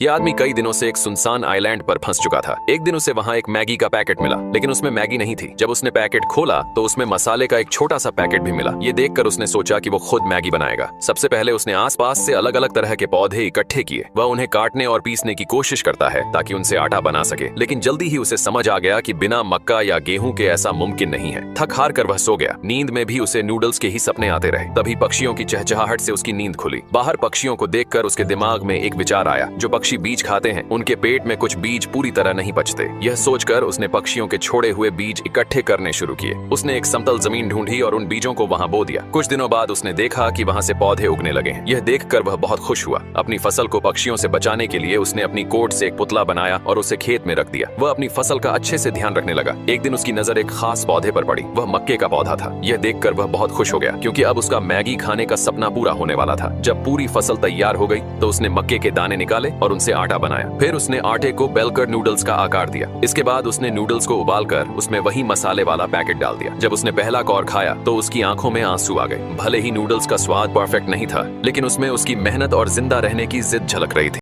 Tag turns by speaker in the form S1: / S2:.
S1: ये आदमी कई दिनों से एक सुनसान आइलैंड पर फंस चुका था। एक दिन उसे वहां एक मैगी का पैकेट मिला, लेकिन उसमें मैगी नहीं थी। जब उसने पैकेट खोला तो उसमें मसाले का एक छोटा सा पैकेट भी मिला। ये देखकर उसने सोचा कि वो खुद मैगी बनाएगा। सबसे पहले उसने आसपास से अलग अलग तरह के पौधे इकट्ठे किए। वह उन्हें काटने और पीसने की कोशिश करता है ताकि उनसे आटा बना सके, लेकिन जल्दी ही उसे समझ आ गया कि बिना मक्का या गेहूं के ऐसा मुमकिन नहीं है। थक हार कर वह सो गया। नींद में भी उसे नूडल्स के ही सपने आते रहे। तभी पक्षियों की चहचहाहट से उसकी नींद खुली। बाहर पक्षियों को देखकर उसके दिमाग में एक विचार आया, जो पक्षी बीज खाते हैं उनके पेट में कुछ बीज पूरी तरह नहीं पचते। यह सोचकर उसने पक्षियों के छोड़े हुए बीज इकट्ठे करने शुरू किए। उसने एक समतल जमीन ढूंढी और उन बीजों को वहां बो दिया। कुछ दिनों बाद उसने देखा कि वहां से पौधे उगने लगे। यह देखकर वह बहुत खुश हुआ। अपनी फसल को पक्षियों से बचाने के लिए उसने अपनी कोट से एक पुतला बनाया और उसे खेत में रख दिया। वह अपनी फसल का अच्छे से ध्यान रखने लगा। एक दिन उसकी नजर एक खास पौधे पर पड़ी। वह मक्के का पौधा था। यह देखकर वह बहुत खुश हो गया, क्योंकि अब उसका मैगी खाने का सपना पूरा होने वाला था। जब पूरी फसल तैयार हो गई तो उसने मक्के के दाने निकाले और उनसे आटा बनाया। फिर उसने आटे को बेलकर नूडल्स का आकार दिया। इसके बाद उसने नूडल्स को उबालकर उसमें वही मसाले वाला पैकेट डाल दिया। जब उसने पहला कौर खाया तो उसकी आंखों में आंसू आ गए। भले ही नूडल्स का स्वाद परफेक्ट नहीं था, लेकिन उसमें उसकी मेहनत और जिंदा रहने की जिद झलक रही थी।